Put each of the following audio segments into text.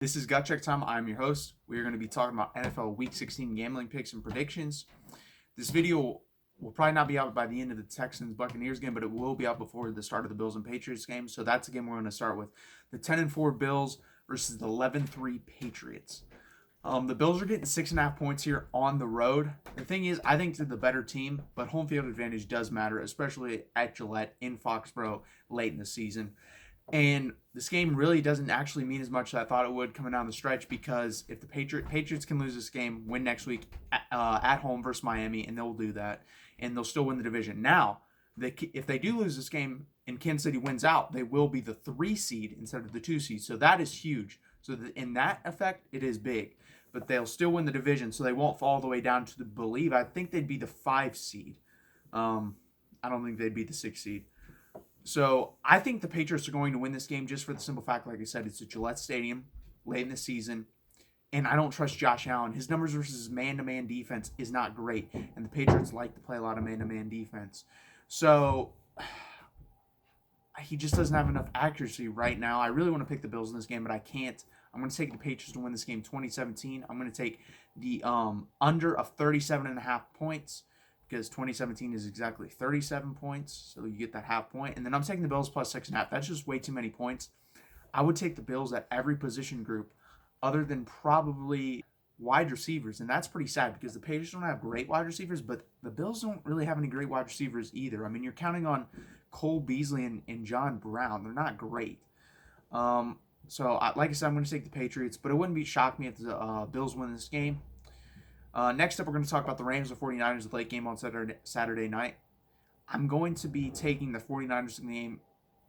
This is Gut Check Time. I'm your host. We are going to be talking about NFL Week 16 gambling picks and predictions. This video will probably not be out by the end of the Texans Buccaneers game, but it will be out before the start of the Bills and Patriots game. So that's a game we're going to start with: the 10-4 Bills versus the 11-3 Patriots. The Bills are getting 6.5 points here on the road. The thing is, I think they're the better team, but home field advantage does matter, especially at Gillette in Foxborough late in the season. And this game really doesn't actually mean as much as I thought it would coming down the stretch, because if the Patriots can lose this game, win next week at home versus Miami, and they'll do that, and they'll still win the division. Now, if they do lose this game and Kansas City wins out, they will be the 3 seed instead of the 2 seed. So that is huge. So in that effect, it is big. But they'll still win the division, so they won't fall all the way down to I think they'd be the 5 seed. I don't think they'd be the 6 seed. So I think the Patriots are going to win this game just for the simple fact, like I said, it's at Gillette Stadium late in the season. And I don't trust Josh Allen. His numbers versus man-to-man defense is not great. And the Patriots like to play a lot of man-to-man defense. So he just doesn't have enough accuracy right now. I really want to pick the Bills in this game, but I can't. I'm going to take the Patriots to win this game 2017. I'm going to take the under of 37.5 points, because 2017 is exactly 37 points, so you get that half point. And then I'm taking the Bills plus 6.5. That's just way too many points. I would take the Bills at every position group other than probably wide receivers, and that's pretty sad because the Patriots don't have great wide receivers, but the Bills don't really have any great wide receivers either. I mean, you're counting on Cole Beasley and John Brown. They're not great. Like I said, I'm going to take the Patriots, but it wouldn't shock me if the Bills win this game. Next up, we're going to talk about the Rams and 49ers, the late game on Saturday night. I'm going to be taking the 49ers game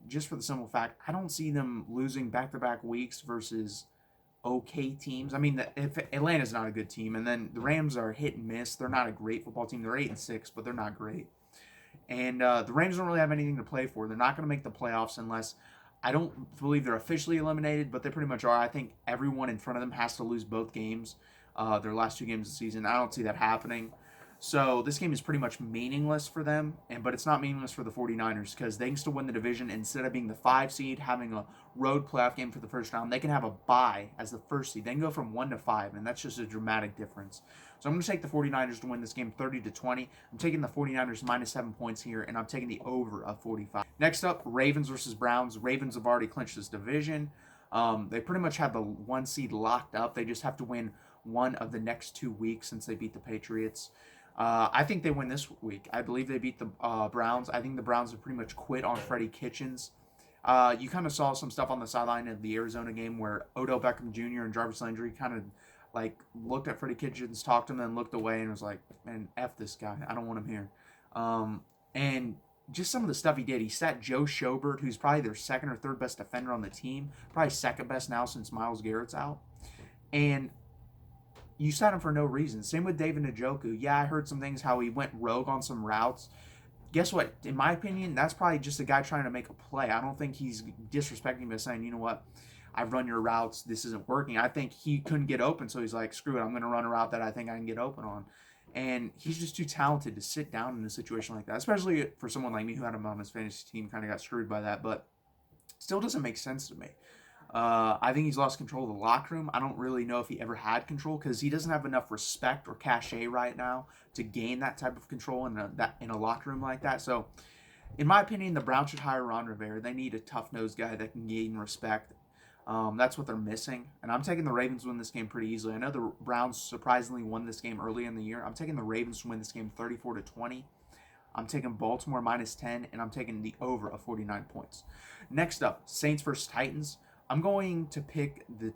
just for the simple fact I don't see them losing back-to-back weeks versus okay teams. I mean, if Atlanta's not a good team, and then the Rams are hit and miss. They're not a great football team. They're 8-6, but they're not great. And the Rams don't really have anything to play for. They're not going to make the playoffs unless, I don't believe they're officially eliminated, but they pretty much are. I think everyone in front of them has to lose both games. Their last 2 games of the season. I don't see that happening. So this game is pretty much meaningless for them, but it's not meaningless for the 49ers because they can still win the division. Instead of being the 5 seed, having a road playoff game for the first round, they can have a bye as the 1st seed. They can go from 1 to 5, and that's just a dramatic difference. So I'm going to take the 49ers to win this game 30-20. I'm taking the 49ers minus 7 points here, and I'm taking the over of 45. Next up, Ravens versus Browns. Ravens have already clinched this division. They pretty much have the 1 seed locked up. They just have to win one of the next 2 weeks since they beat the Patriots. I think they win this week. I believe they beat the Browns. I think the Browns have pretty much quit on Freddie Kitchens. You kind of saw some stuff on the sideline of the Arizona game where Odell Beckham Jr. and Jarvis Landry kind of looked at Freddie Kitchens, talked to him, then looked away and was like, man, F this guy. I don't want him here. And just some of the stuff he did. He sat Joe Schobert, who's probably their 2nd or 3rd best defender on the team. Probably 2nd best now since Myles Garrett's out. And you sat him for no reason. Same with David Njoku. Yeah, I heard some things how he went rogue on some routes. Guess what? In my opinion, that's probably just a guy trying to make a play. I don't think he's disrespecting by saying, you know what, I've run your routes. This isn't working. I think he couldn't get open, so he's like, screw it. I'm going to run a route that I think I can get open on. And he's just too talented to sit down in a situation like that, especially for someone like me who had him on his fantasy team, kind of got screwed by that. But still doesn't make sense to me. I think he's lost control of the locker room. I don't really know if he ever had control because he doesn't have enough respect or cachet right now to gain that type of control in a locker room like that. So, in my opinion, the Browns should hire Ron Rivera. They need a tough-nosed guy that can gain respect. That's what they're missing. And I'm taking the Ravens to win this game pretty easily. I know the Browns surprisingly won this game early in the year. I'm taking the Ravens to win this game 34-20. I'm taking Baltimore minus 10, and I'm taking the over of 49 points. Next up, Saints versus Titans. I'm going to pick the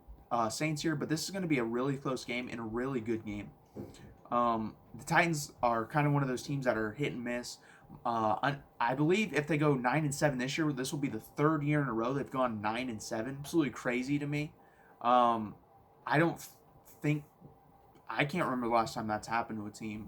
Saints here, but this is going to be a really close game and a really good game. The Titans are kind of one of those teams that are hit and miss. I believe if they go 9-7 this year, this will be the 3rd year in a row they've gone 9-7. Absolutely crazy to me. I don't think I can't remember the last time that's happened to a team.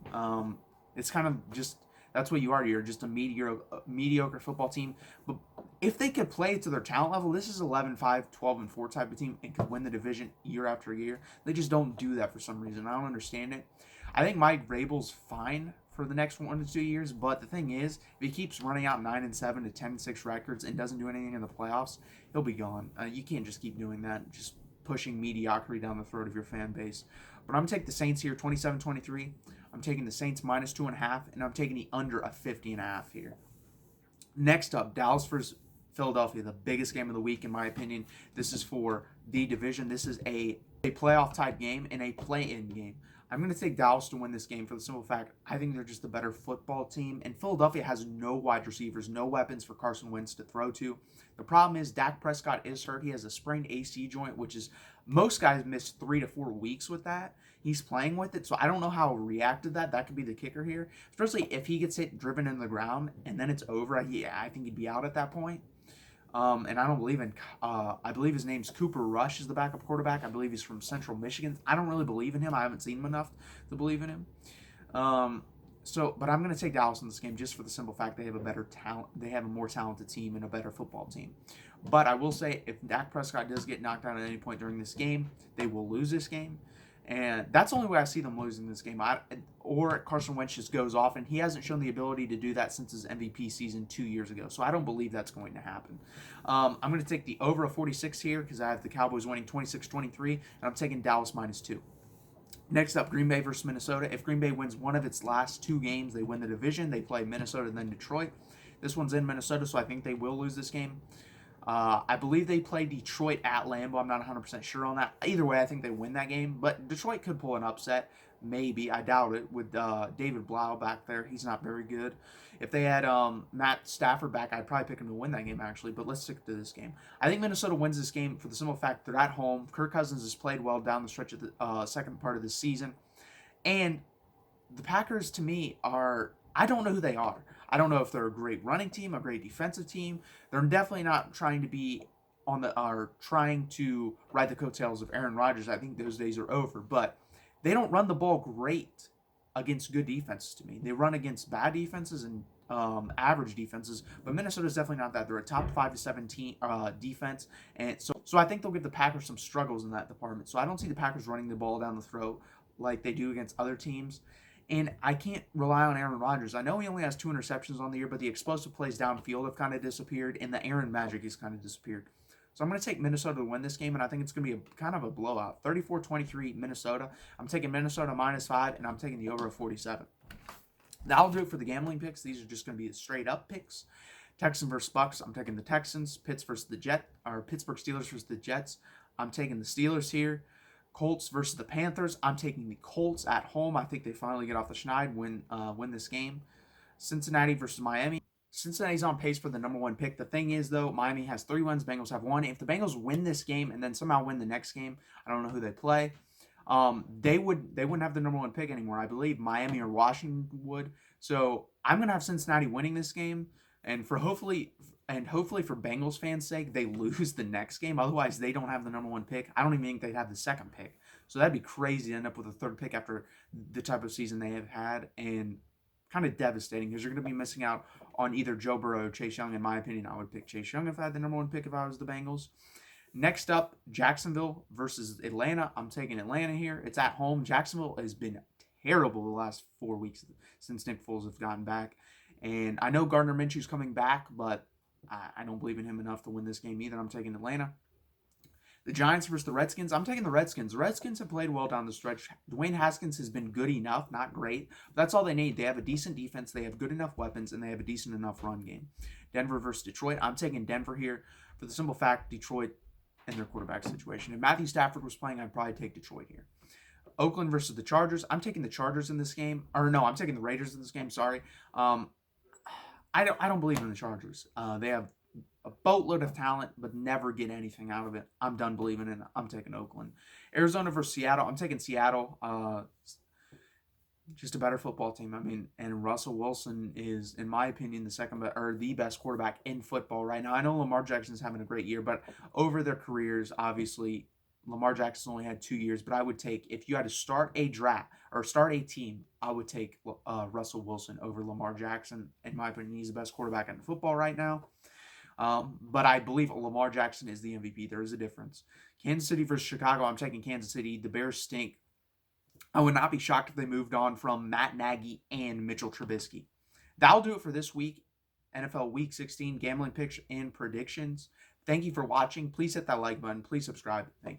It's kind of just that's what you are. You're just a mediocre football team. But if they could play to their talent level, this is 11-5, 12-4 type of team and could win the division year after year. They just don't do that for some reason. I don't understand it. I think Mike Vrabel's fine for the next 1 to 2 years, but the thing is, if he keeps running out 9-7 to 10-6 records and doesn't do anything in the playoffs, he'll be gone. You can't just keep doing that. Just pushing mediocrity down the throat of your fan base. But I'm going to take the Saints here, 27-23. I'm taking the Saints minus 2.5, and I'm taking the under a 50.5 here. Next up, Dallas versus Philadelphia, the biggest game of the week in my opinion. This is for the division. This is a playoff type game and a play-in game. I'm going to take Dallas to win this game for the simple fact I think they're just a better football team, and Philadelphia has no wide receivers, no weapons for Carson Wentz to throw to. The problem is Dak Prescott is hurt. He has a sprained AC joint, which is most guys miss 3 to 4 weeks with that. He's playing with it, so I don't know how he'll react to that. That could be the kicker here, especially if he gets hit, driven into the ground, and then it's over. I think he'd be out at that point. And I don't believe in, I believe his name's Cooper Rush is the backup quarterback. I believe he's from Central Michigan. I don't really believe in him. I haven't seen him enough to believe in him. But I'm going to take Dallas in this game just for the simple fact they have a better talent. They have a more talented team and a better football team. But I will say if Dak Prescott does get knocked out at any point during this game, they will lose this game. And that's the only way I see them losing this game. Or Carson Wentz just goes off, and he hasn't shown the ability to do that since his MVP season 2 years ago. So I don't believe that's going to happen. I'm going to take the over of 46 here because I have the Cowboys winning 26-23, and I'm taking Dallas minus 2. Next up, Green Bay versus Minnesota. If Green Bay wins one of its last 2 games, they win the division. They play Minnesota and then Detroit. This one's in Minnesota, so I think they will lose this game. I believe they play Detroit at Lambeau. I'm not 100% sure on that. Either way, I think they win that game. But Detroit could pull an upset. Maybe. I doubt it. With David Blau back there, he's not very good. If they had Matt Stafford back, I'd probably pick him to win that game, actually. But let's stick to this game. I think Minnesota wins this game for the simple fact they're at home. Kirk Cousins has played well down the stretch of the second part of the season. And the Packers, to me, I don't know who they are. I don't know if they're a great running team, a great defensive team. They're definitely not trying to be trying to ride the coattails of Aaron Rodgers. I think those days are over. But they don't run the ball great against good defenses to me. They run against bad defenses and average defenses, but Minnesota's definitely not that. They're a top 5 to 17 defense, and so I think they'll give the Packers some struggles in that department. So I don't see the Packers running the ball down the throat like they do against other teams. And I can't rely on Aaron Rodgers. I know he only has 2 interceptions on the year, but the explosive plays downfield have kind of disappeared, and the Aaron magic has kind of disappeared. So I'm going to take Minnesota to win this game, and I think it's going to be kind of a blowout. 34-23 Minnesota. I'm taking Minnesota -5, and I'm taking the over of 47. That'll do it for the gambling picks. These are just going to be the straight-up picks. Texans versus Bucks. I'm taking the Texans. Pittsburgh Steelers versus the Jets. I'm taking the Steelers here. Colts versus the Panthers. I'm taking the Colts at home. I think they finally get off the schneid, win this game. Cincinnati versus Miami. Cincinnati's on pace for the number 1 pick. The thing is, though, Miami has 3 wins. Bengals have 1. If the Bengals win this game and then somehow win the next game, I don't know who they play. They wouldn't have the number 1 pick anymore. I believe Miami or Washington would. So I'm gonna have Cincinnati winning this game, and hopefully for Bengals fans' sake, they lose the next game. Otherwise, they don't have the number 1 pick. I don't even think they'd have the 2nd pick. So that'd be crazy to end up with a 3rd pick after the type of season they have had, and kind of devastating because you're going to be missing out on either Joe Burrow or Chase Young. In my opinion, I would pick Chase Young if I had the number 1 pick if I was the Bengals. Next up, Jacksonville versus Atlanta. I'm taking Atlanta here. It's at home. Jacksonville has been terrible the last 4 weeks since Nick Foles has gotten back. And I know Gardner Minshew's coming back, but I don't believe in him enough to win this game either. I'm taking Atlanta. The Giants versus the Redskins. I'm taking the Redskins. The Redskins have played well down the stretch. Dwayne Haskins has been good enough, not great. But that's all they need. They have a decent defense. They have good enough weapons, and they have a decent enough run game. Denver versus Detroit. I'm taking Denver here for the simple fact Detroit and their quarterback situation. If Matthew Stafford was playing, I'd probably take Detroit here. Oakland versus the Chargers. I'm taking the Chargers in this game. Or no, I'm taking the Raiders in this game. Sorry. I don't believe in the Chargers. They have a boatload of talent, but never get anything out of it. I'm done believing in it. I'm taking Oakland. Arizona versus Seattle. I'm taking Seattle. Just a better football team. I mean, and Russell Wilson is, in my opinion, the best quarterback in football right now. I know Lamar Jackson's having a great year, but over their careers, obviously, Lamar Jackson only had 2 years. But I would take, if you had to start a draft or start a team, I would take Russell Wilson over Lamar Jackson. In my opinion, he's the best quarterback in football right now. But I believe Lamar Jackson is the MVP. There is a difference. Kansas City versus Chicago. I'm taking Kansas City. The Bears stink. I would not be shocked if they moved on from Matt Nagy and Mitchell Trubisky. That'll do it for this week. NFL Week 16 gambling picks and predictions. Thank you for watching. Please hit that like button. Please subscribe. Thank you.